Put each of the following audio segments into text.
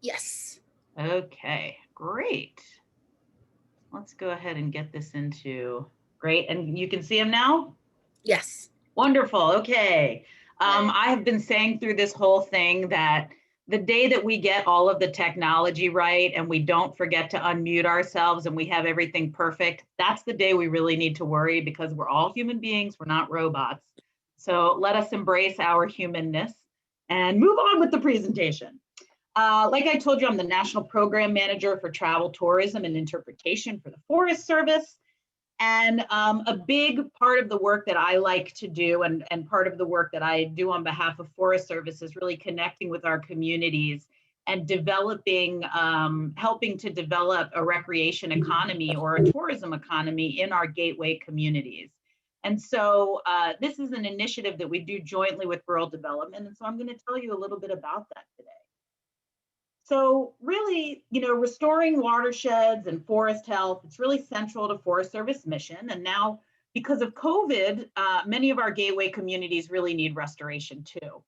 Yes. Okay, great. Let's go ahead and get this into, great. And you can see him now? Yes. Wonderful. Okay. I have been saying through this whole thing that the day that we get all of the technology right and we don't forget to unmute ourselves and we have everything perfect, that's the day we really need to worry because we're all human beings, we're not robots. So let us embrace our humanness and move on with the presentation. Like I told you, I'm the National Program Manager for Travel, Tourism, and Interpretation for the Forest Service. And a big part of the work that I like to do and part of the work that I do on behalf of Forest Service is really connecting with our communities and developing, helping to develop a recreation economy or a tourism economy in our gateway communities. And so this is an initiative that we do jointly with Rural Development. And so I'm going to tell you a little bit about that today. So really, restoring watersheds and forest health, it's really central to Forest Service mission. And now because of COVID, many of our gateway communities really need restoration too.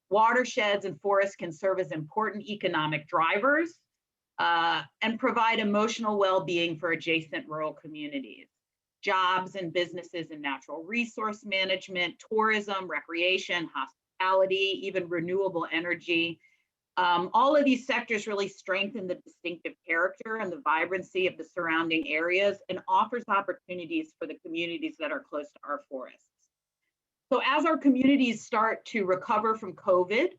Watersheds and forests can serve as important economic drivers and provide emotional well-being for adjacent rural communities. Jobs and businesses in natural resource management, tourism, recreation, hospitality, even renewable energy. All of these sectors really strengthen the distinctive character and the vibrancy of the surrounding areas and offers opportunities for the communities that are close to our forests. So as our communities start to recover from COVID,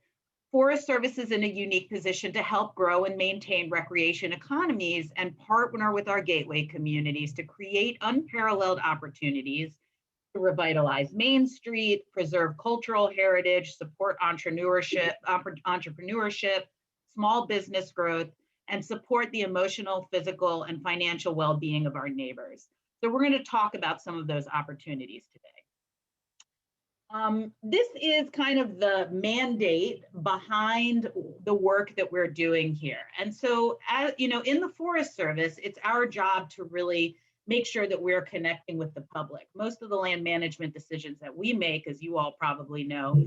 Forest Service is in a unique position to help grow and maintain recreation economies and partner with our gateway communities to create unparalleled opportunities to revitalize Main Street, preserve cultural heritage, support entrepreneurship, small business growth, and support the emotional, physical, and financial well-being of our neighbors. So we're going to talk about some of those opportunities today. This is kind of the mandate behind the work that we're doing here. And so, as you know, in the Forest Service, it's our job to really make sure that we're connecting with the public. Most of the land management decisions that we make, as you all probably know,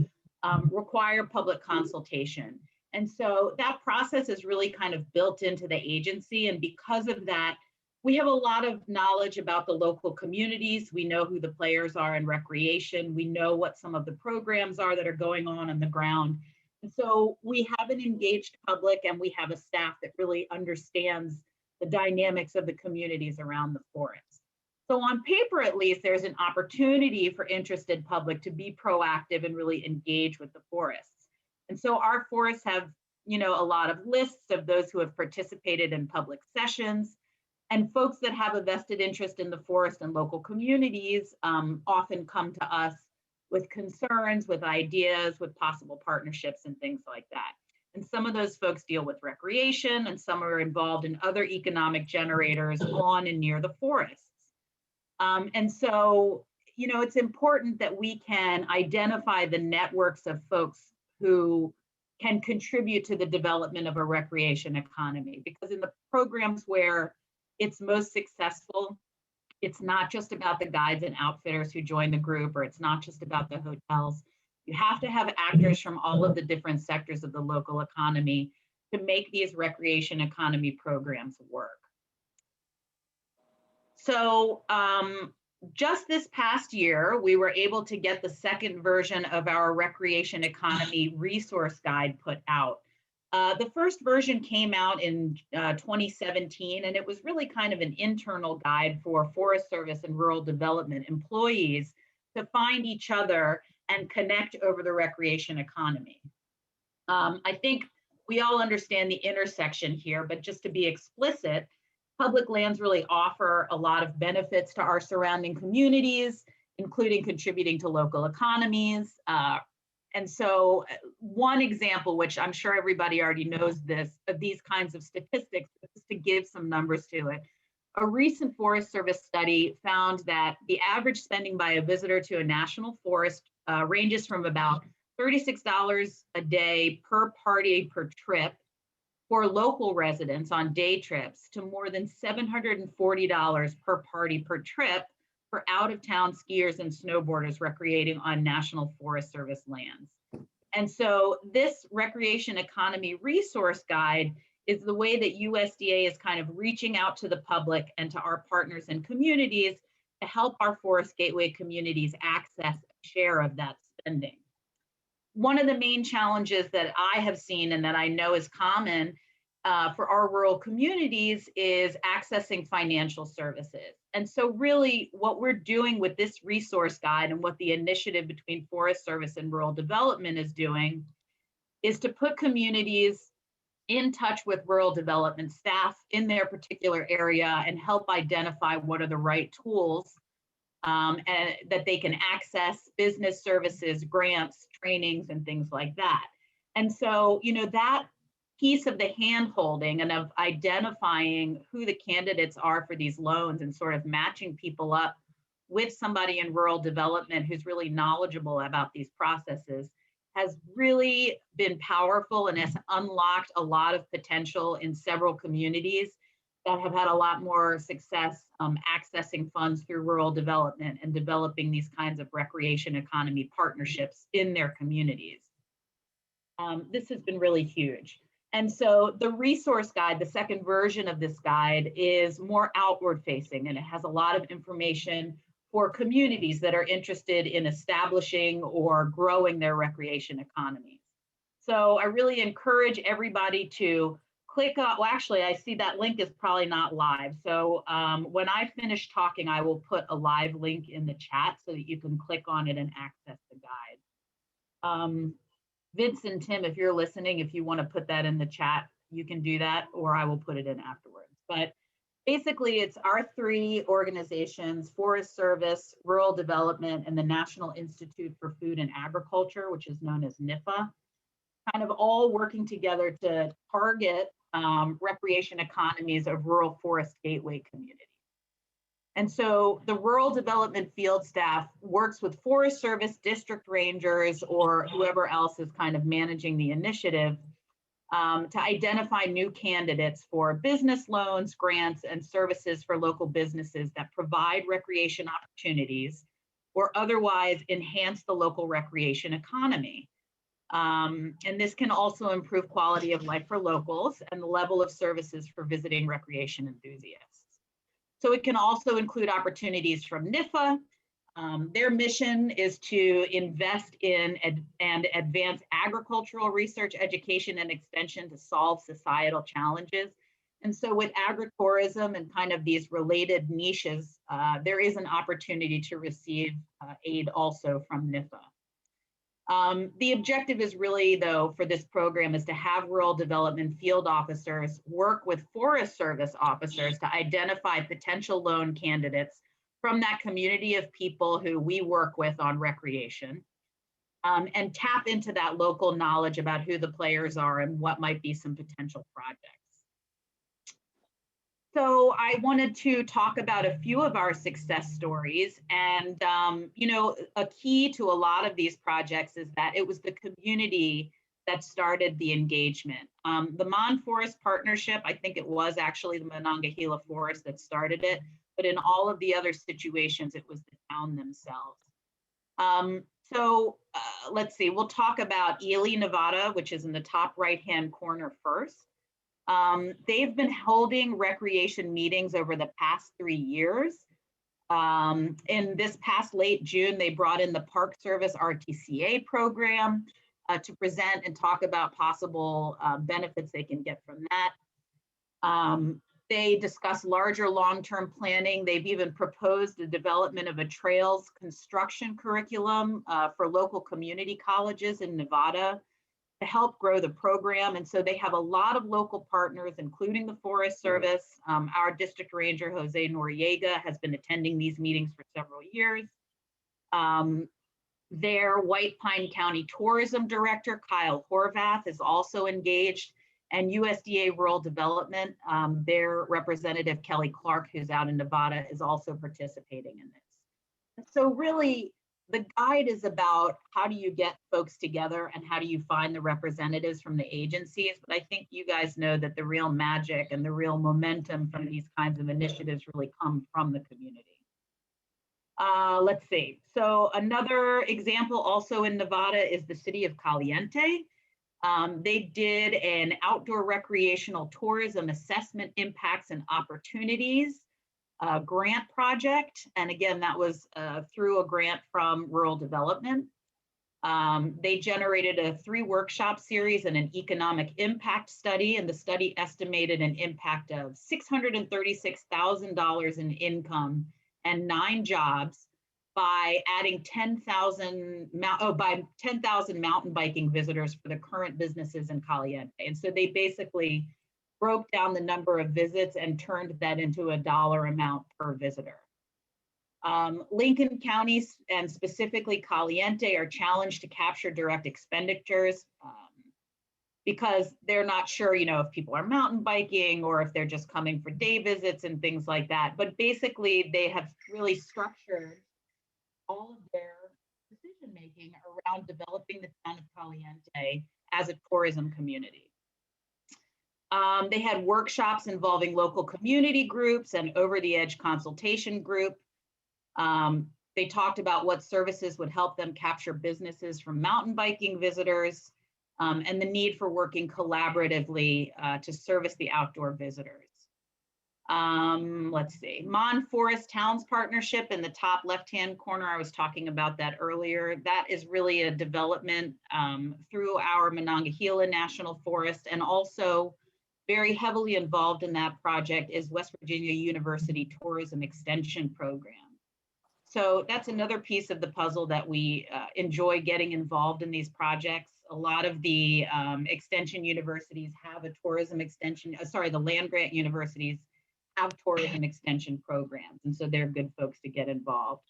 require public consultation. And so that process is really kind of built into the agency. And because of that, we have a lot of knowledge about the local communities. We know who the players are in recreation. We know what some of the programs are that are going on the ground. And so we have an engaged public and we have a staff that really understands the dynamics of the communities around the forest. So on paper, at least, there's an opportunity for interested public to be proactive and really engage with the forests. And so our forests have, a lot of lists of those who have participated in public sessions. And folks that have a vested interest in the forest and local communities often come to us with concerns, with ideas, with possible partnerships and things like that. And some of those folks deal with recreation and some are involved in other economic generators on and near the forests. And so, it's important that we can identify the networks of folks who can contribute to the development of a recreation economy, because in the programs where it's most successful, it's not just about the guides and outfitters who join the group, or it's not just about the hotels. You have to have actors from all of the different sectors of the local economy to make these recreation economy programs work. So just this past year, we were able to get the second version of our recreation economy resource guide put out. The first version came out in 2017, and it was really kind of an internal guide for Forest Service and rural development employees to find each other and connect over the recreation economy. I think we all understand the intersection here, but just to be explicit, public lands really offer a lot of benefits to our surrounding communities, including contributing to local economies. And so one example, which I'm sure everybody already knows this, of these kinds of statistics, just to give some numbers to it, a recent Forest Service study found that the average spending by a visitor to a national forest ranges from about $36 a day per party per trip for local residents on day trips to more than $740 per party per trip for out-of-town skiers and snowboarders recreating on National Forest Service lands. And so this recreation economy resource guide is the way that USDA is kind of reaching out to the public and to our partners and communities to help our Forest Gateway communities access a share of that spending. One of the main challenges that I have seen and that I know is common for our rural communities is accessing financial services. And so really what we're doing with this resource guide and what the initiative between Forest Service and rural development is doing is to put communities in touch with rural development staff in their particular area and help identify what are the right tools and that they can access business services, grants, trainings, and things like that. And so, that piece of the hand holding and of identifying who the candidates are for these loans and sort of matching people up with somebody in rural development who's really knowledgeable about these processes has really been powerful and has unlocked a lot of potential in several communities that have had a lot more success accessing funds through rural development and developing these kinds of recreation economy partnerships in their communities. This has been really huge. And so the resource guide, the second version of this guide, is more outward facing, and it has a lot of information for communities that are interested in establishing or growing their recreation economies. So I really encourage everybody to click on, well, actually, I see that link is probably not live. So when I finish talking, I will put a live link in the chat so that you can click on it and access the guide. Vince and Tim, if you're listening, if you want to put that in the chat, you can do that, or I will put it in afterwards. But basically, it's our three organizations, Forest Service, Rural Development, and the National Institute for Food and Agriculture, which is known as NIFA, kind of all working together to target recreation economies of rural Forest Gateway communities. And so the rural development field staff works with Forest Service, district rangers, or whoever else is kind of managing the initiative to identify new candidates for business loans, grants, and services for local businesses that provide recreation opportunities or otherwise enhance the local recreation economy. And this can also improve quality of life for locals and the level of services for visiting recreation enthusiasts. So it can also include opportunities from NIFA. Their mission is to invest in and advance agricultural research, education, and extension to solve societal challenges. And so with agritourism and kind of these related niches, there is an opportunity to receive aid also from NIFA. The objective is really, though, for this program is to have rural development field officers work with Forest Service officers to identify potential loan candidates from that community of people who we work with on recreation, and tap into that local knowledge about who the players are and what might be some potential projects. So I wanted to talk about a few of our success stories. And, a key to a lot of these projects is that it was the community that started the engagement. The Mon Forest Partnership, I think it was actually the Monongahela Forest that started it, but in all of the other situations, it was the town themselves. Let's see, we'll talk about Ely, Nevada, which is in the top right-hand corner first. They've been holding recreation meetings over the past 3 years. In this past late June, they brought in the Park Service RTCA program to present and talk about possible benefits they can get from that. They discuss larger long-term planning. They've even proposed the development of a trails construction curriculum for local community colleges in Nevada to help grow the program. And so they have a lot of local partners, including the Forest Service. Our district ranger, Jose Noriega, has been attending these meetings for several years. Their White Pine County Tourism Director, Kyle Horvath, is also engaged, and USDA Rural Development, their representative, Kelly Clark, who's out in Nevada, is also participating in this. So really, the guide is about how do you get folks together and how do you find the representatives from the agencies. But I think you guys know that the real magic and the real momentum from these kinds of initiatives really come from the community. Let's see. So another example also in Nevada is the city of Caliente. They did an outdoor recreational tourism assessment impacts and opportunities grant project. And again, that was through a grant from Rural Development. They generated a 3-workshop series and an economic impact study, and the study estimated an impact of $636,000 in income and 9 jobs by adding 10,000 mountain biking visitors for the current businesses in Caliente. And so they basically broke down the number of visits and turned that into a dollar amount per visitor. Lincoln County and specifically Caliente are challenged to capture direct expenditures because they're not sure, if people are mountain biking or if they're just coming for day visits and things like that. But basically, they have really structured all of their decision making around developing the town of Caliente as a tourism community. They had workshops involving local community groups and over the edge consultation group. They talked about what services would help them capture businesses from mountain biking visitors and the need for working collaboratively to service the outdoor visitors. Let's see, Mon Forest Towns Partnership in the top left-hand corner, I was talking about that earlier. That is really a development through our Monongahela National Forest, and also very heavily involved in that project is West Virginia University Tourism Extension Program. So that's another piece of the puzzle that we enjoy getting involved in these projects. A lot of the extension universities have a tourism extension, the land grant universities have tourism extension programs, and so they're good folks to get involved.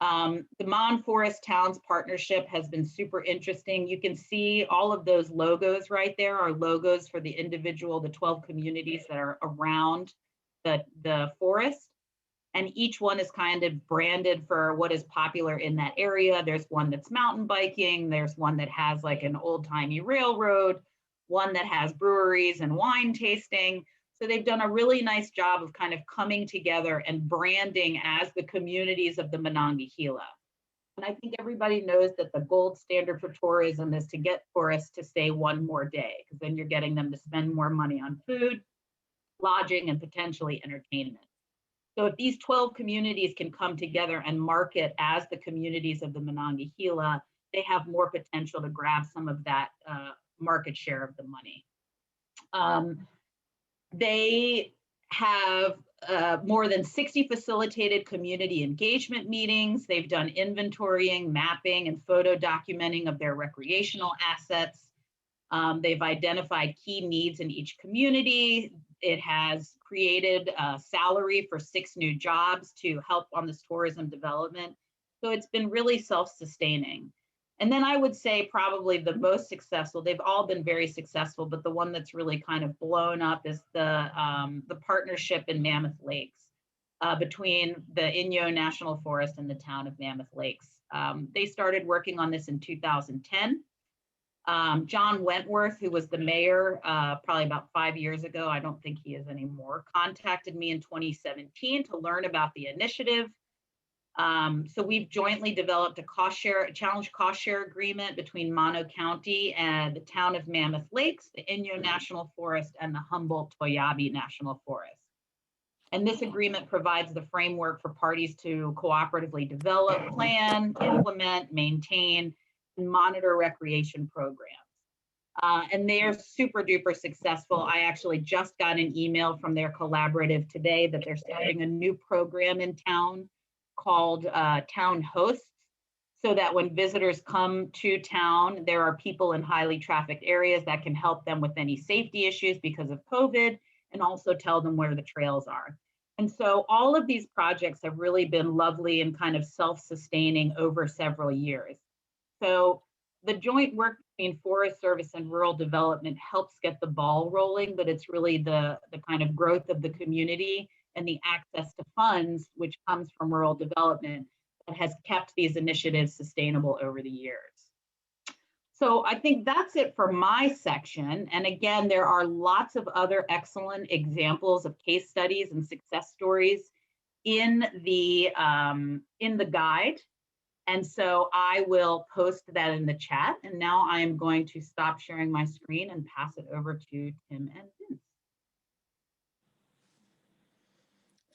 The Mon Forest Towns Partnership has been super interesting. You can see all of those logos right there are logos for the 12 communities that are around the forest. And each one is kind of branded for what is popular in that area. There's one that's mountain biking. There's one that has like an old-timey railroad, one that has breweries and wine tasting. So they've done a really nice job of kind of coming together and branding as the communities of the Monongahela. And I think everybody knows that the gold standard for tourism is to get tourists to stay one more day, because then you're getting them to spend more money on food, lodging, and potentially entertainment. So if these 12 communities can come together and market as the communities of the Monongahela, they have more potential to grab some of that market share of the money. They have more than 60 facilitated community engagement meetings. They've done inventorying, mapping, and photo documenting of their recreational assets. They've identified key needs in each community. It has created a salary for 6 new jobs to help on this tourism development. So it's been really self-sustaining. And then I would say probably the most successful, they've all been very successful, but the one that's really kind of blown up is the partnership in Mammoth Lakes between the Inyo National Forest and the town of Mammoth Lakes. They started working on this in 2010. John Wentworth, who was the mayor probably about 5 years ago, I don't think he is anymore, contacted me in 2017 to learn about the initiative. So we've jointly developed a challenge cost share agreement between Mono County and the town of Mammoth Lakes, the Inyo National Forest, and the Humboldt-Toyabe National Forest. And this agreement provides the framework for parties to cooperatively develop, plan, implement, maintain, and monitor recreation programs. And they are super duper successful. I actually just got an email from their collaborative today that they're starting a new program in town called Town Hosts, so that when visitors come to town, there are people in highly trafficked areas that can help them with any safety issues because of COVID, and also tell them where the trails are. And so all of these projects have really been lovely and kind of self-sustaining over several years. So the joint work between Forest Service and Rural Development helps get the ball rolling, but it's really the kind of growth of the community and the access to funds, which comes from rural development, that has kept these initiatives sustainable over the years. So I think that's it for my section. And again, there are lots of other excellent examples of case studies and success stories in the guide. And so I will post that in the chat. And now I am going to stop sharing my screen and pass it over to Tim and Vince.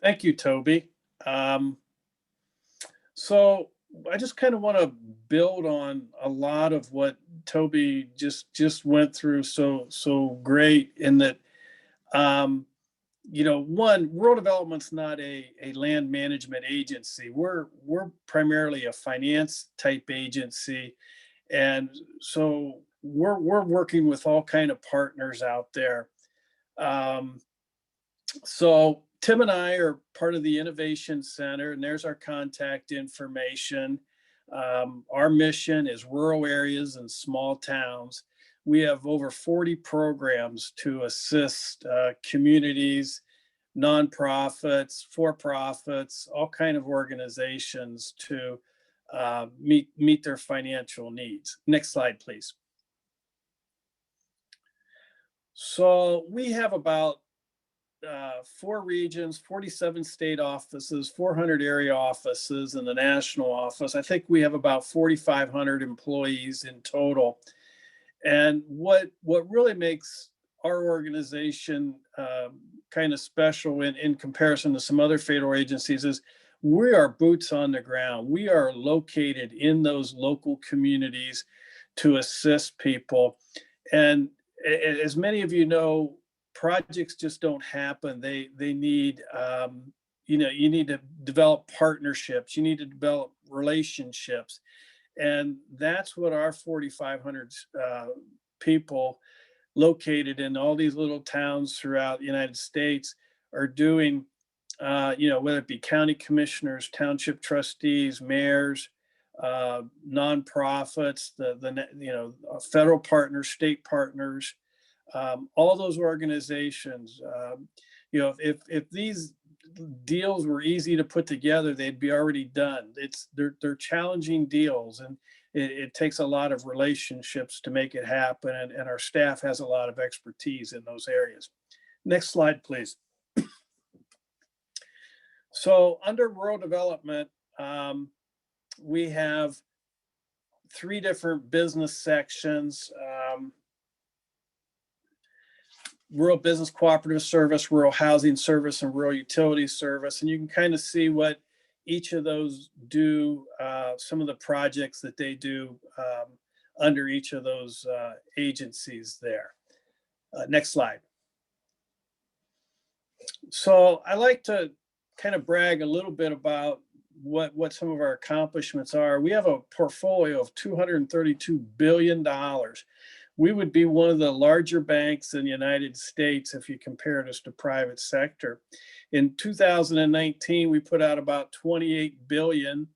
Thank you, Toby. So I just kind of want to build on a lot of what Toby just went through so great in that, one, rural development's not a land management agency. We're primarily a finance type agency, and so we're working with all kind of partners out there. So Tim and I are part of the Innovation Center, and there's our contact information. Our mission is rural areas and small towns. We have over 40 programs to assist communities, nonprofits, for-profits, all kind of organizations to meet their financial needs. Next slide, please. So we have about 4 regions, 47 state offices, 400 area offices, and the national office. I think we have about 4,500 employees in total. And what really makes our organization kind of special in comparison to some other federal agencies is we are boots on the ground. We are located in those local communities to assist people. And as many of you know, projects just don't happen. They need, you need to develop partnerships. You need to develop relationships. And that's what our 4,500 people located in all these little towns throughout the United States are doing, whether it be county commissioners, township trustees, mayors, nonprofits, the federal partners, state partners, all those organizations. If these deals were easy to put together, they'd be already done. They're challenging deals, and it takes a lot of relationships to make it happen, and our staff has a lot of expertise in those areas. Next slide, please. So under rural development, we have 3 different business sections. Rural Business Cooperative Service, Rural Housing Service, and Rural Utility Service. And you can kind of see what each of those do, some of the projects that they do under each of those agencies there. Next slide. So I like to kind of brag a little bit about what some of our accomplishments are. We have a portfolio of $232 billion. We would be one of the larger banks in the United States if you compared us to private sector. In 2019, we put out about 28 billion,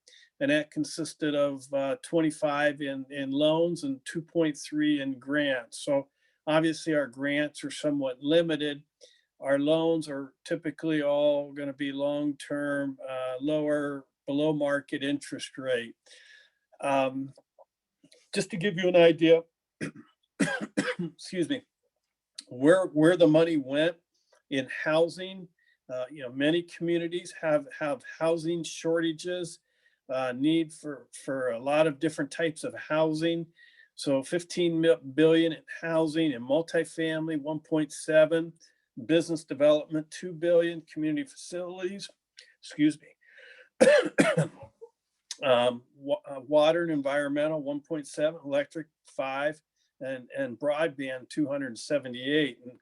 and that consisted of 25 in loans and 2.3 in grants. So obviously our grants are somewhat limited. Our loans are typically all going to be long-term, lower, below market interest rate. Just to give you an idea, excuse me, where the money went in housing. Many communities have housing shortages, need for a lot of different types of housing. So 15 billion in housing and multifamily, 1.7, business development, 2 billion, community facilities, excuse me, water and environmental, 1.7, electric, 5, and broadband, 278. And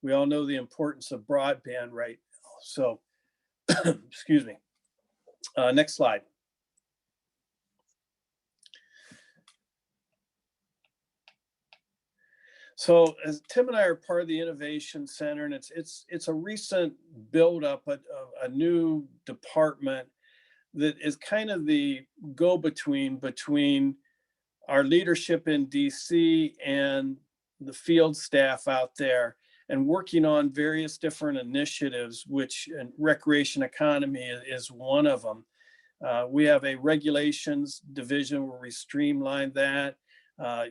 we all know the importance of broadband right now. So, excuse me. Next slide. So as Tim and I are part of the Innovation Center, and it's a recent buildup, a new department that is kind of the go-between between our leadership in DC and the field staff out there, and working on various different initiatives, which recreation economy is one of them. We have a regulations division where we streamline that,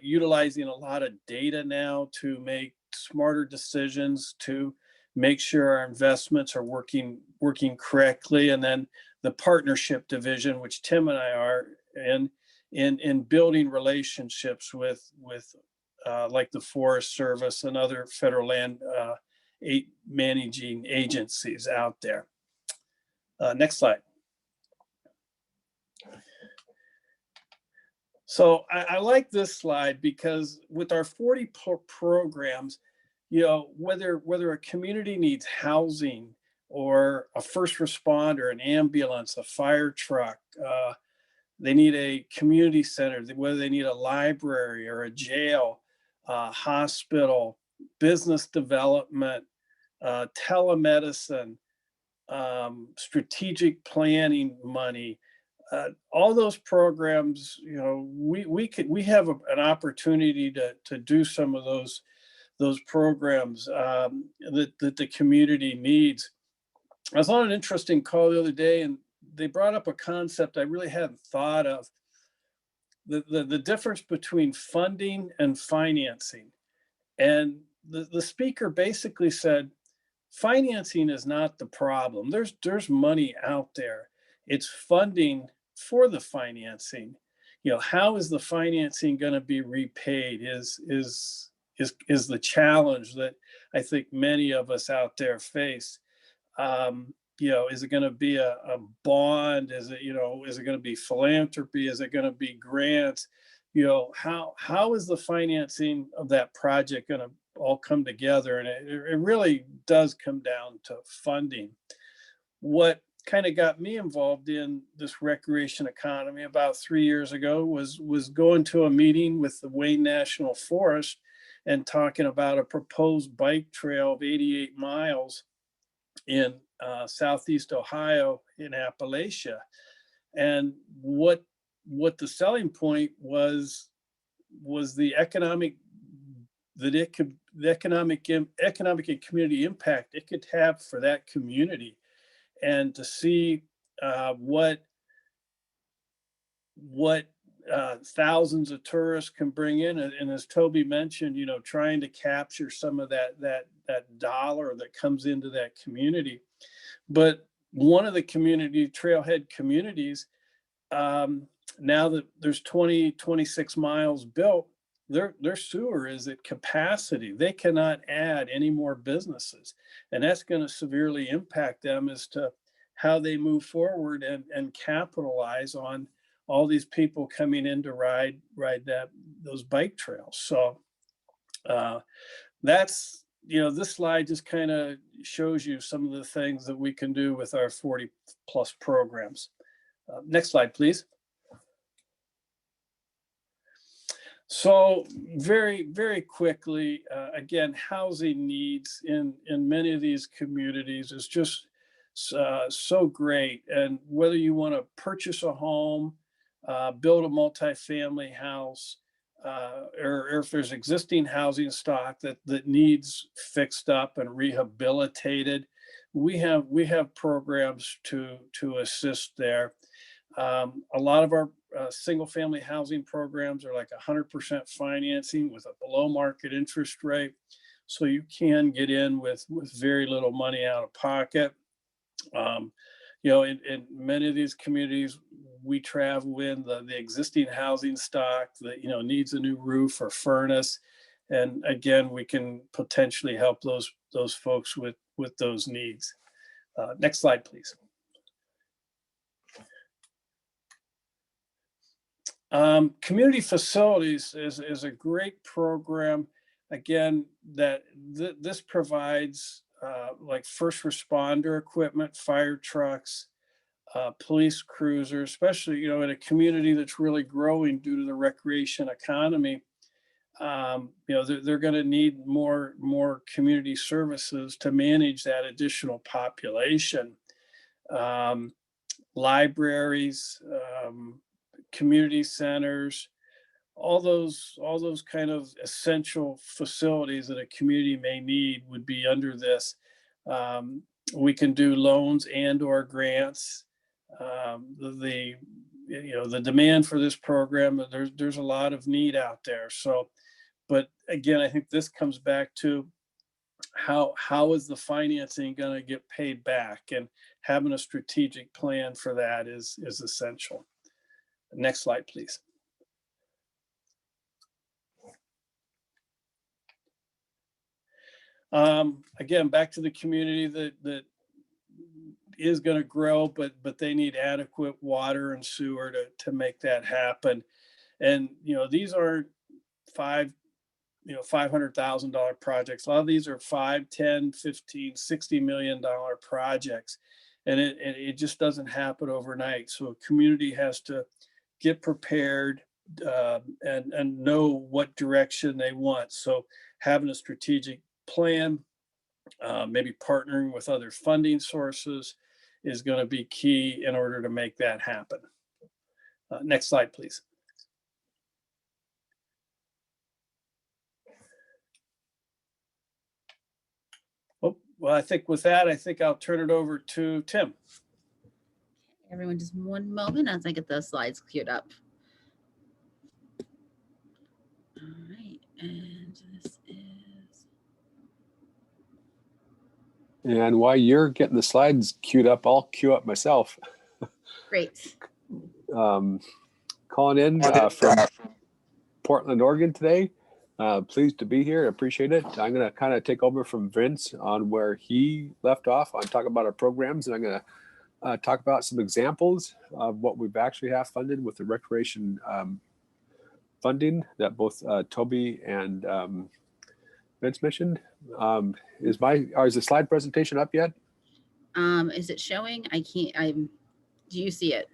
utilizing a lot of data now to make smarter decisions, to make sure our investments are working correctly. And then the partnership division, which Tim and I are, and in building relationships with like the Forest Service and other federal land managing agencies out there. Next slide. So I like this slide because with our 40 programs, you know, whether a community needs housing or a first responder, an ambulance, a fire truck, they need a community center, whether they need a library or a jail, hospital, business development, telemedicine, strategic planning money, all those programs, you know, we have an opportunity to do some of those programs that the community needs. I was on an interesting call the other day, and they brought up a concept I really hadn't thought of: the difference between funding and financing. And the speaker basically said, financing is not the problem. There's money out there. It's funding for the financing. You know, how is the financing going to be repaid is the challenge that I think many of us out there face. You know, is it going to be a bond? Is it, you know, is it going to be philanthropy? Is it going to be grants? You know, how is the financing of that project going to all come together? And it really does come down to funding. What kind of got me involved in this recreation economy about 3 years ago was going to a meeting with the Wayne National Forest and talking about a proposed bike trail of 88 miles in Southeast Ohio in Appalachia. And what the selling point was the economic that it could the economic and community impact it could have for that community, and to see what thousands of tourists can bring in, and as Toby mentioned, you know, trying to capture some of that dollar that comes into that community. But one of the community trailhead communities, now that there's 26 miles built, their sewer is at capacity. They cannot add any more businesses, and that's going to severely impact them as to how they move forward and capitalize on all these people coming in to ride those bike trails. So that's, you know, this slide just kind of shows you some of the things that we can do with our 40 plus programs. Next slide, please. So very quickly, again, housing needs in many of these communities is just so great. And whether you want to purchase a home, build a multifamily house, or if there's existing housing stock that needs fixed up and rehabilitated, we have programs to assist there. A lot of our single family housing programs are like 100% financing with a below market interest rate. So you can get in with very little money out of pocket. You know, in many of these communities, we travel in the existing housing stock that, you know, needs a new roof or furnace. And again, we can potentially help those folks with those needs. Next slide, please. Community facilities is a great program. Again, this provides like first responder equipment, fire trucks, police cruisers, especially, you know, in a community that's really growing due to the recreation economy. You know, they're going to need more community services to manage that additional population. Libraries, community centers, all those kind of essential facilities that a community may need would be under this. We can do loans and or grants. The you know, the demand for this program, there's a lot of need out there. So, but again, I think this comes back to how is the financing going to get paid back, and having a strategic plan for that is essential. Next slide, please. Again, back to the community that is going to grow, but they need adequate water and sewer to make that happen. And these aren't $500,000 projects. A lot of these are 5, 10, 15, $60 million projects, and it just doesn't happen overnight. So a community has to get prepared and know what direction they want. So having a strategic plan, maybe partnering with other funding sources is going to be key in order to make that happen. Next slide, please. Oh, well, I think with that, I think I'll turn it over to Tim. Everyone, just one moment as I get the slides queued up. All right, and this is. And while you're getting the slides queued up, I'll queue up myself. Great. Calling in from Portland, Oregon today. Pleased to be here. Appreciate it. I'm going to kind of take over from Vince on where he left off on talking about our programs. And I'm going to talk about some examples of what we've actually have funded with the recreation funding that both Toby and Vince mentioned. Is the slide presentation up yet? Is it showing? I can't. Do you see it?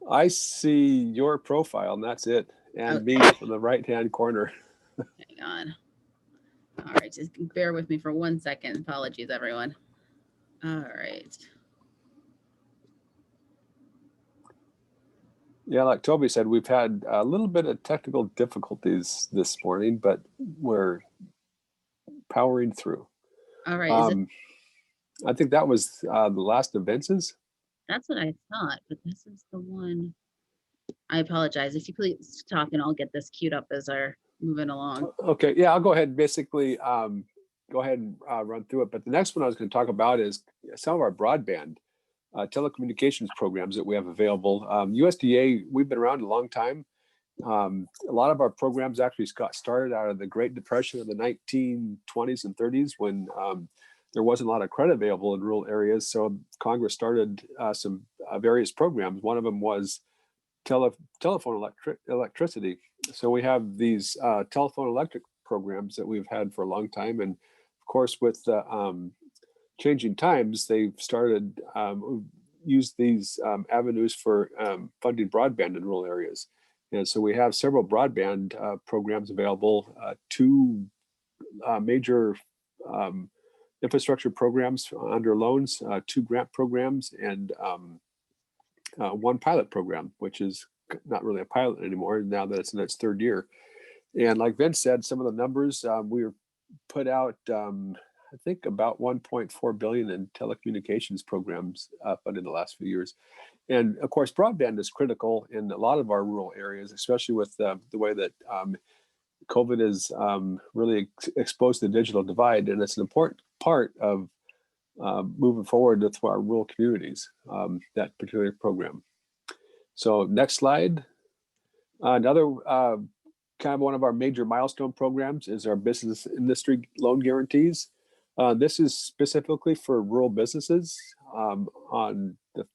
I see your profile, and that's it, and Okay. me from the right-hand corner. Hang on. All right, just bear with me for 1 second. Apologies, everyone. All right. Yeah, like Toby said, we've had a little bit of technical difficulties this morning, but we're powering through. All right. I think that was the last of Vince's. That's what I thought, but this is the one. I apologize. If you please talk, and I'll get this queued up as we're moving along. Okay, yeah, I'll go ahead and basically go ahead and run through it. But the next one I was going to talk about is some of our broadband telecommunications programs that we have available. USDA, we've been around a long time. A lot of our programs actually got started out of the Great Depression of the 1920s and 30s when there wasn't a lot of credit available in rural areas. So Congress started some various programs. One of them was telephone electricity. So we have these telephone electric programs that we've had for a long time. And of course, with changing times, they've started use these avenues for funding broadband in rural areas. And so we have several broadband programs available, two major infrastructure programs under loans, two grant programs, and one pilot program, which is not really a pilot anymore now that it's in its third year. And like Vince said, some of the numbers we were put out, I think about 1.4 billion in telecommunications programs funded in the last few years. And of course, broadband is critical in a lot of our rural areas, especially with the way that COVID is really exposed to the digital divide. And it's an important part of moving forward with our rural communities, that particular program. So next slide. Another kind of one of our major milestone programs is our business industry loan guarantees. This is specifically for rural businesses on the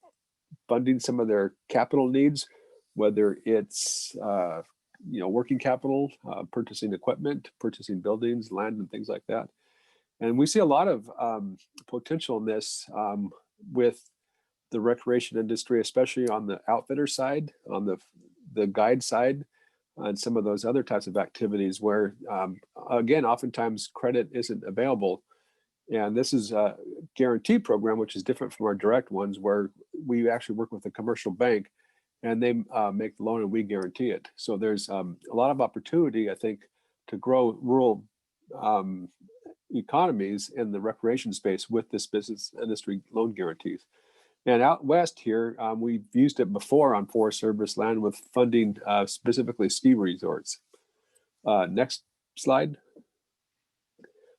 funding some of their capital needs, whether it's working capital, purchasing equipment, purchasing buildings, land, and things like that. And we see a lot of potential in this with the recreation industry, especially on the outfitter side, on the guide side, and some of those other types of activities where, again, oftentimes credit isn't available. And this is a guarantee program, which is different from our direct ones, where we actually work with a commercial bank and they make the loan and we guarantee it. So there's a lot of opportunity, I think, to grow rural economies in the recreation space with this business industry loan guarantees. And out west here, we've used it before on Forest Service land with funding specifically ski resorts. Next slide.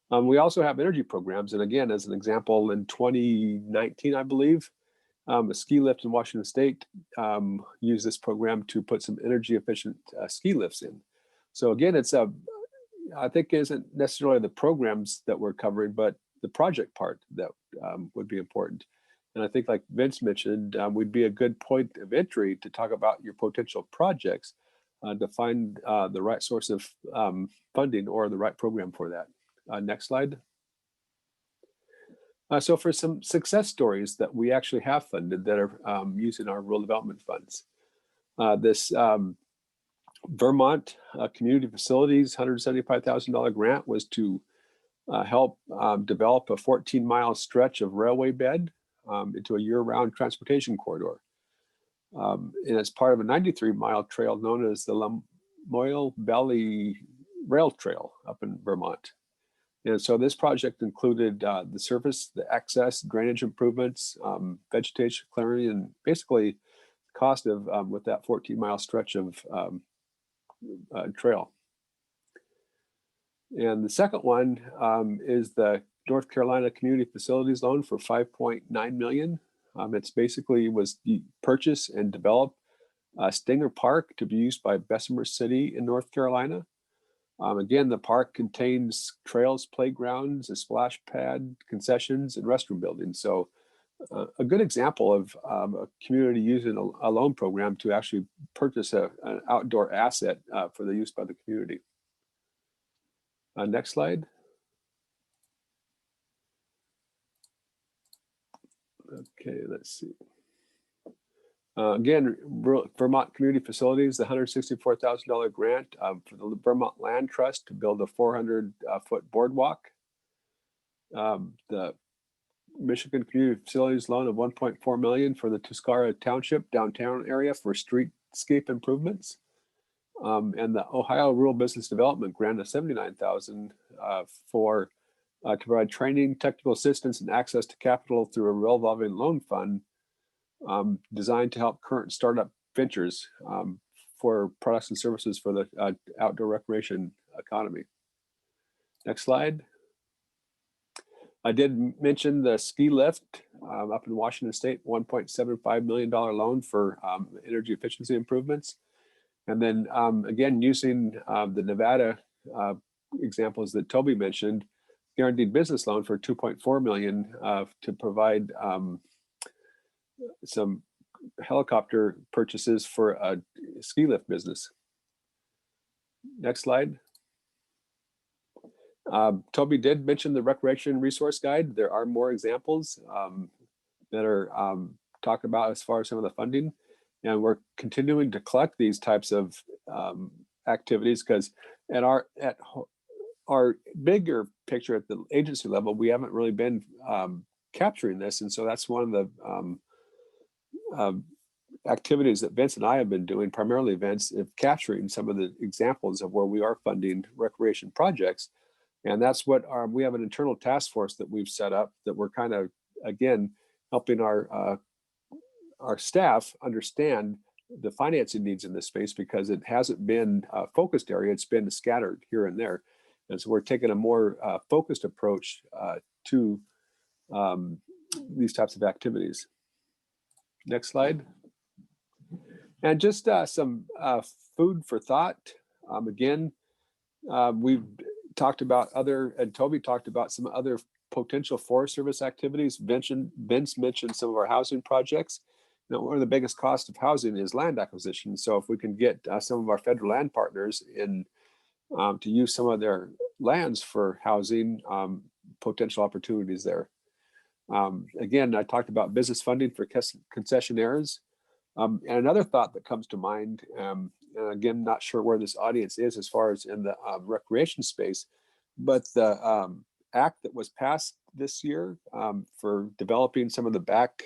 We also have energy programs. And again, as an example, in 2019, I believe, A ski lift in Washington State used this program to put some energy efficient ski lifts in. So again, I think it isn't necessarily the programs that we're covering, but the project part that would be important. And I think, like Vince mentioned, would be a good point of entry to talk about your potential projects to find the right source of funding or the right program for that. Next slide. So for some success stories that we actually have funded that are using our rural development funds. This Vermont Community Facilities $175,000 grant was to help develop a 14-mile stretch of railway bed into a year-round transportation corridor. And it's part of a 93-mile trail known as the Lamoille Valley Rail Trail up in Vermont. And so this project included the surface, the access, drainage improvements, vegetation clearing, and basically cost of with that 14-mile stretch of trail. And the second one is the North Carolina Community Facilities Loan for $5.9 million. It's basically was purchase and develop Stinger Park to be used by Bessemer City in North Carolina. Again, the park contains trails, playgrounds, a splash pad, concessions, and restroom buildings. So a good example of a community using a loan program to actually purchase an outdoor asset for the use by the community. Next slide. Okay, let's see. Again, Vermont Community Facilities, the $164,000 grant for the Vermont Land Trust to build a 400-foot boardwalk. The Michigan Community Facilities loan of $1.4 million for the Tuscarora Township downtown area for streetscape improvements. And the Ohio Rural Business Development grant of $79,000 for to provide training, technical assistance, and access to capital through a revolving loan fund designed to help current startup ventures for products and services for the outdoor recreation economy. Next slide. I did mention the ski lift up in Washington State, $1.75 million loan for energy efficiency improvements. And then again, using the Nevada examples that Toby mentioned, guaranteed business loan for $2.4 million to provide some helicopter purchases for a ski lift business. Next slide. Toby did mention the recreation resource guide. There are more examples that are talked about as far as some of the funding. And we're continuing to collect these types of activities because at our bigger picture at the agency level, we haven't really been capturing this. And so that's one of the activities that Vince and I have been doing, primarily Vince, of capturing some of the examples of where we are funding recreation projects. And that's what we have an internal task force that we've set up that we're kind of, again, helping our staff understand the financing needs in this space because it hasn't been a focused area, it's been scattered here and there. And so we're taking a more focused approach to these types of activities. Next slide. And just some food for thought. Again, we've talked about and Toby talked about some other potential Forest Service activities. Vince mentioned some of our housing projects. You know, one of the biggest costs of housing is land acquisition. So if we can get some of our federal land partners in to use some of their lands for housing, potential opportunities there. Again, I talked about business funding for concessionaires. And another thought that comes to mind, and again, not sure where this audience is as far as in the recreation space, but the act that was passed this year for developing some of the back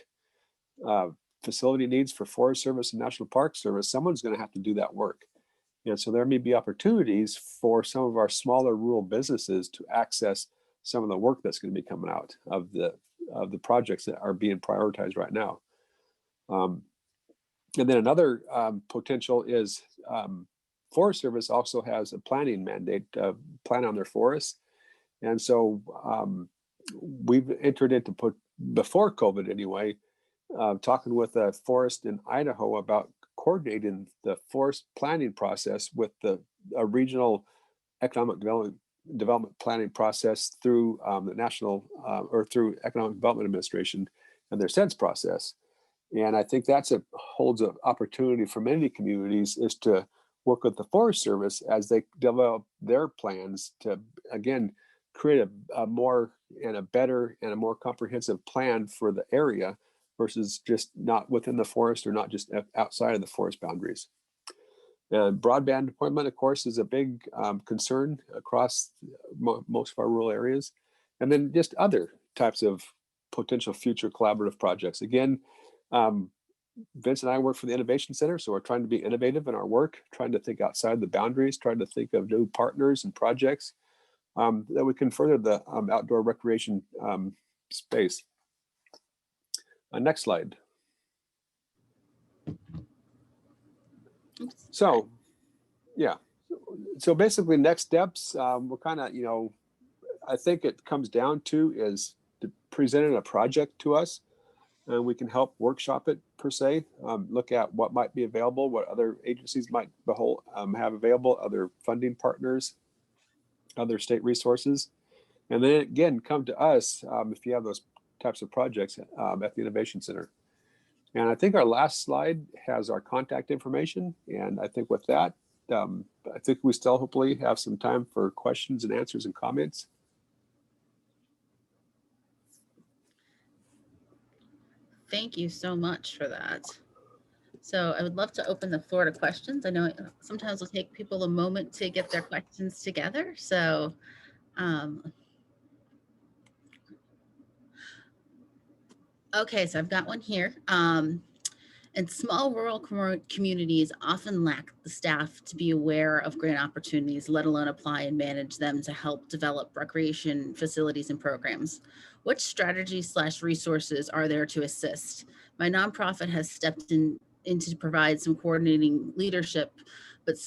facility needs for Forest Service and National Park Service, someone's going to have to do that work. And so there may be opportunities for some of our smaller rural businesses to access some of the work that's going to be coming out of the projects that are being prioritized right now. And then another potential is Forest Service also has a planning mandate to plan on their forests. And so we've entered into, before COVID anyway, talking with a forest in Idaho about coordinating the forest planning process with a regional economic development planning process through the national or through Economic Development Administration and their SENS process. And I think holds an opportunity for many communities is to work with the Forest Service as they develop their plans to, again, create a more and a better and a more comprehensive plan for the area versus just not within the forest or not just outside of the forest boundaries. And broadband deployment, of course, is a big concern across most of our rural areas. And then just other types of potential future collaborative projects. Again, Vince and I work for the Innovation Center, so we're trying to be innovative in our work, trying to think outside the boundaries, trying to think of new partners and projects that we can further the outdoor recreation space. Next slide. Oops. So, yeah. So basically, next steps, we're kind of, I think it comes down to is to presenting a project to us, and we can help workshop it per se, look at what might be available, what other agencies might have available, other funding partners, other state resources. And then again, come to us if you have those types of projects at the Innovation Center. And I think our last slide has our contact information. And I think with that, I think we still hopefully have some time for questions and answers and comments. Thank you so much for that. So I would love to open the floor to questions. I know sometimes it'll take people a moment to get their questions together. So okay, so I've got one here. And small rural communities often lack the staff to be aware of grant opportunities, let alone apply and manage them to help develop recreation facilities and programs. What strategies/resources are there to assist? My nonprofit has stepped in to provide some coordinating leadership, but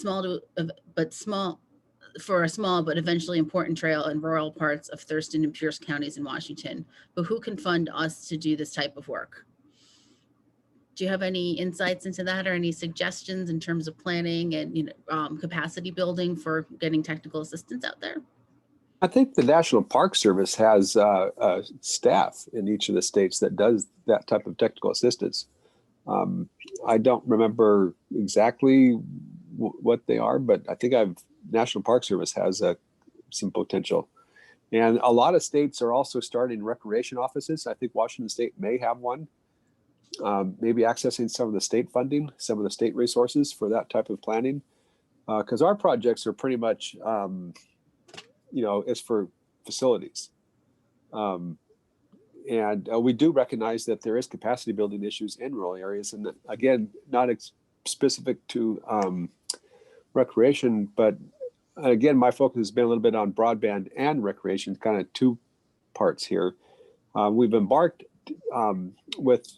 for a small but eventually important trail in rural parts of Thurston and Pierce counties in Washington. But who can fund us to do this type of work? Do you have any insights into that or any suggestions in terms of planning and capacity building for getting technical assistance out there? I think the National Park Service has staff in each of the states that does that type of technical assistance. I don't remember exactly what they are, but I think National Park Service has some potential. And a lot of states are also starting recreation offices. I think Washington State may have one. Maybe accessing some of the state funding, some of the state resources for that type of planning. Because our projects are pretty much, it's for facilities. And we do recognize that there is capacity building issues in rural areas. And again, not specific to recreation, but again, my focus has been a little bit on broadband and recreation, kind of two parts here. We've embarked with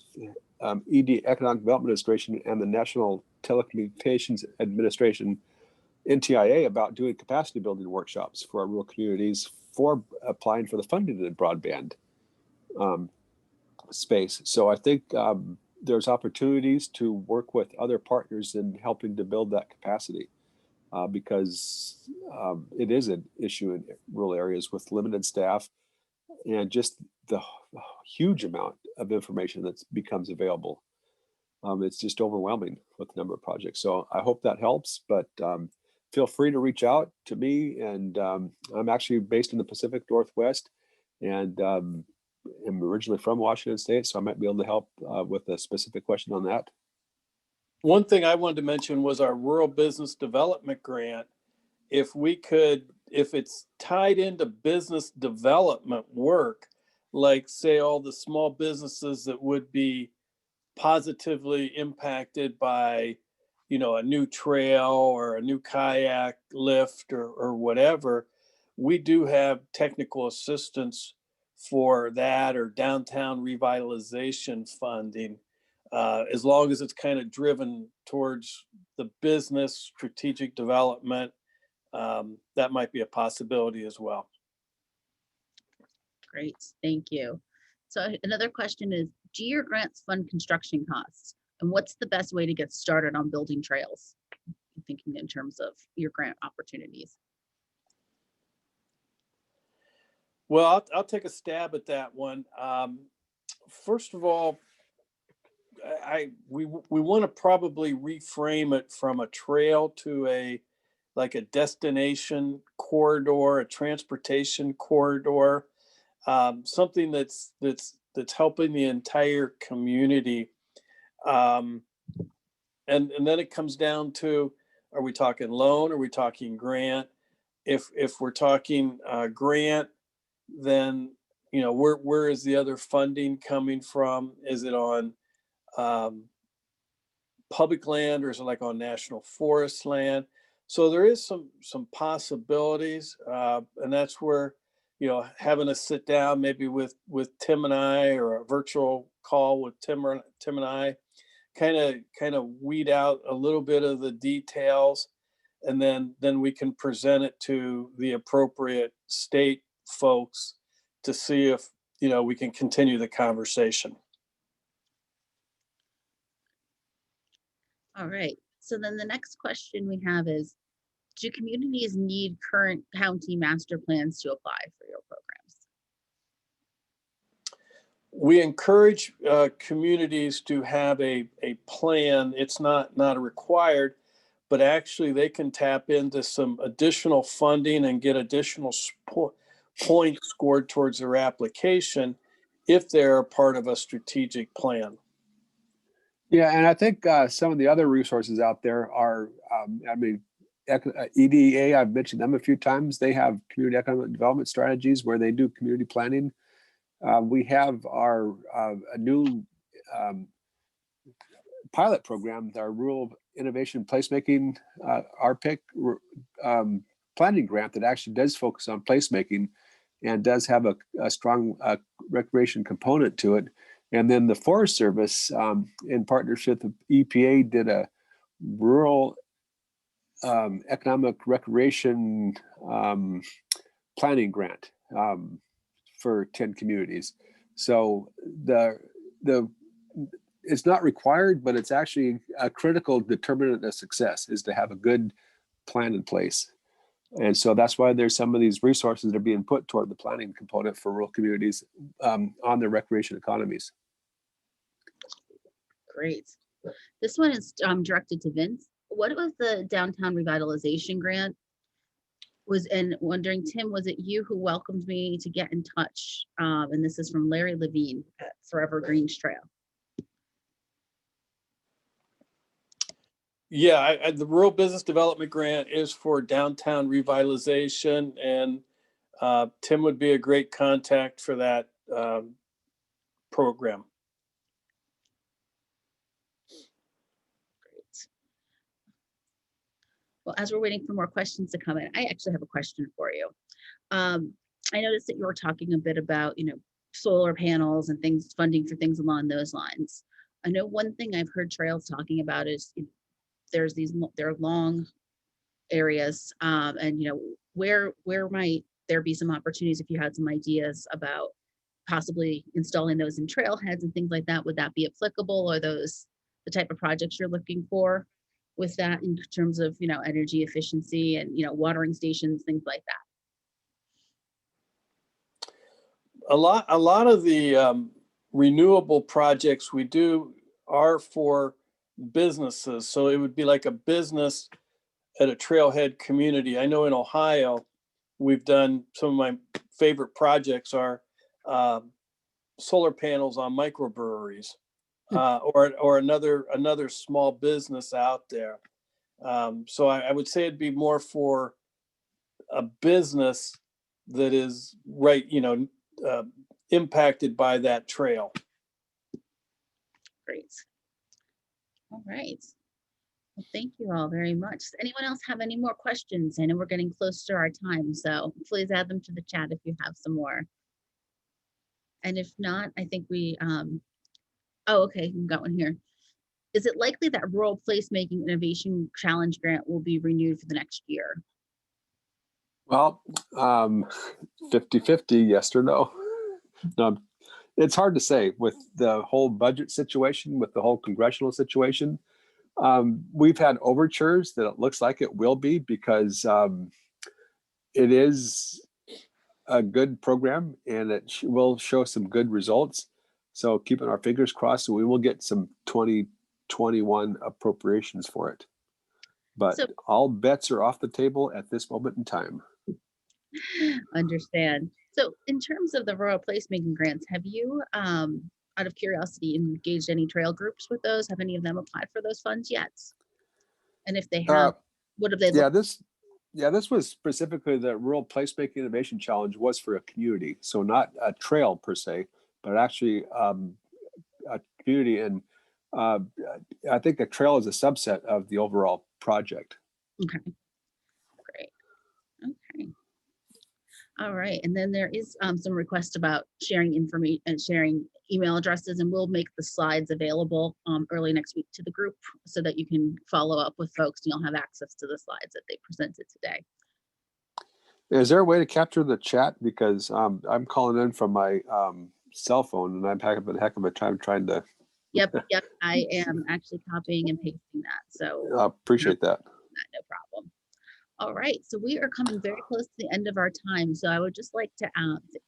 Economic Development Administration and the National Telecommunications Administration, NTIA, about doing capacity building workshops for our rural communities for applying for the funding in the broadband space. So I think there's opportunities to work with other partners in helping to build that capacity because it is an issue in rural areas with limited staff and just the huge amount of information that becomes available. It's just overwhelming with the number of projects. So I hope that helps, but feel free to reach out to me. And I'm actually based in the Pacific Northwest and am originally from Washington State. So I might be able to help with a specific question on that. One thing I wanted to mention was our Rural Business Development Grant. If it's tied into business development work, like say all the small businesses that would be positively impacted by, a new trail or a new kayak lift or whatever, we do have technical assistance for that or downtown revitalization funding, as long as it's kind of driven towards the business strategic development. That might be a possibility as well. Great, thank you. So another question is, do your grants fund construction costs? And what's the best way to get started on building trails? I'm thinking in terms of your grant opportunities. Well, I'll take a stab at that one. First of all, we want to probably reframe it from a trail to like a destination corridor, a transportation corridor, something that's helping the entire community. And then it comes down to, are we talking loan? Are we talking grant? If we're talking grant, then where is the other funding coming from? Is it on public land, or is it like on national forest land? So there is some possibilities, and that's where having a sit down maybe with Tim and I, or a virtual call with Tim and I, kind of weed out a little bit of the details, and then we can present it to the appropriate state folks to see if we can continue the conversation. All right. So then the next question we have is, do communities need current county master plans to apply for your programs? We encourage communities to have a plan. It's not a required, but actually they can tap into some additional funding and get additional points scored towards their application if they're a part of a strategic plan. Yeah, and I think some of the other resources out there are, EDA, I've mentioned them a few times. They have community economic development strategies where they do community planning. We have our a new pilot program, our Rural Innovation Placemaking RPIC planning grant that actually does focus on placemaking and does have a strong recreation component to it. And then the Forest Service, in partnership with EPA, did a rural economic recreation planning grant for 10 communities. So it's not required, but it's actually a critical determinant of success is to have a good plan in place. And so that's why there's some of these resources that are being put toward the planning component for rural communities on their recreation economies. Great. This one is directed to Vince. What was the downtown revitalization grant? And wondering, Tim, was it you who welcomed me to get in touch? And this is from Larry Levine at Forever Greens Trail. Yeah, the Rural Business Development Grant is for downtown revitalization, and Tim would be a great contact for that program. Great. Well, as we're waiting for more questions to come in, I actually have a question for you. I noticed that you were talking a bit about, solar panels and things, funding for things along those lines. I know one thing I've heard trails talking about is there are long areas, and where might there be some opportunities if you had some ideas about possibly installing those in trailheads and things like that? Would that be applicable? Are those the type of projects you're looking for with that in terms of energy efficiency and watering stations, things like that? A lot of the renewable projects we do are for businesses, so it would be like a business at a trailhead community. I know in Ohio, we've done some of my favorite projects are solar panels on microbreweries, or another small business out there. So I would say it'd be more for a business that is impacted by that trail. Great. All right. Well, thank you all very much. Does anyone else have any more questions? I know we're getting close to our time, so please add them to the chat if you have some more. And if not, I think we, oh, okay, we've got one here. Is it likely that Rural Placemaking Innovation Challenge Grant will be renewed for the next year? Well, 50-50, yes or no. No, It's hard to say with the whole budget situation, with the whole congressional situation. We've had overtures that it looks like it will be because it is a good program and it will show some good results. So keeping our fingers crossed, we will get some 2021 appropriations for it. But So- all bets are off the table at this moment in time. Understand. So in terms of the rural placemaking grants, have you, out of curiosity, engaged any trail groups with those? Have any of them applied for those funds yet? And if they have, what have they Yeah, looked? this was specifically the Rural Placemaking Innovation Challenge was for a community. So not a trail per se, but actually a community. And I think a trail is a subset of the overall project. Okay, great. Okay. All right, and then there is some request about sharing information and sharing email addresses, and we'll make the slides available early next week to the group so that you can follow up with folks and you'll have access to the slides that they presented today. Is there a way to capture the chat? Because I'm calling in from my cell phone and I'm having a heck of a time trying to. Yep, I am actually copying and pasting that, so Appreciate that. no problem. All right, so we are coming very close to the end of our time. So I would just like to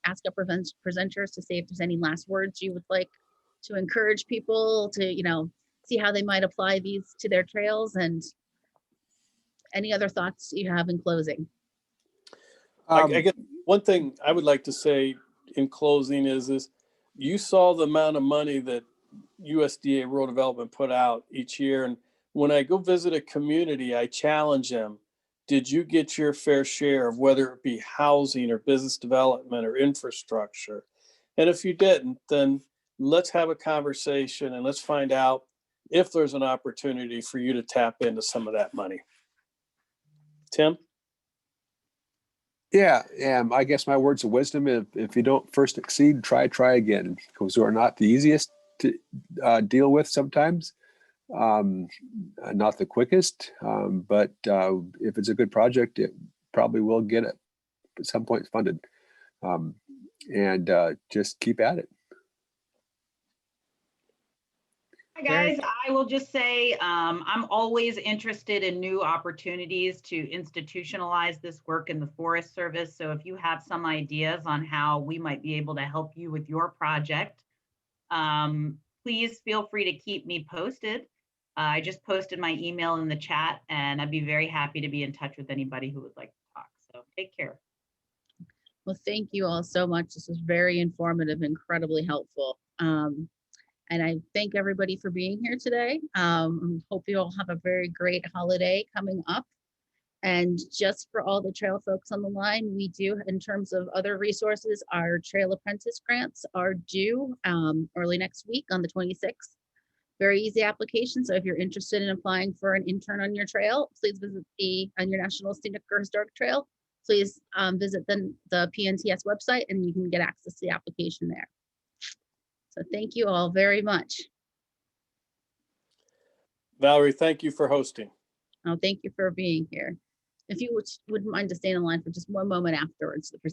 ask our presenters to say if there's any last words you would like to encourage people to, see how they might apply these to their trails, and any other thoughts you have in closing. I guess one thing I would like to say in closing is you saw the amount of money that USDA Rural Development put out each year. And when I go visit a community, I challenge them. Did you get your fair share of whether it be housing or business development or infrastructure? And if you didn't, then let's have a conversation and let's find out if there's an opportunity for you to tap into some of that money. Tim? Yeah, I guess my words of wisdom, if you don't first succeed, try again, because we're not the easiest to deal with sometimes. Not the quickest, but if it's a good project, it probably will get it at some point funded, and just keep at it. Hi guys, I will just say I'm always interested in new opportunities to institutionalize this work in the Forest Service. So if you have some ideas on how we might be able to help you with your project, please feel free to keep me posted. I just posted my email in the chat and I'd be very happy to be in touch with anybody who would like to talk. So take care. Well, thank you all so much. This was very informative, incredibly helpful. And I thank everybody for being here today. Hope you all have a very great holiday coming up. And just for all the trail folks on the line, we do, in terms of other resources, our trail apprentice grants are due early next week on the 26th. Very easy application. So if you're interested in applying for an intern on your trail, please visit on your National Scenic or Historic Trail. Please visit the PNTS website and you can get access to the application there. So thank you all very much. Valerie, thank you for hosting. Oh, thank you for being here. If you wouldn't mind to stay in the line for just one moment afterwards, the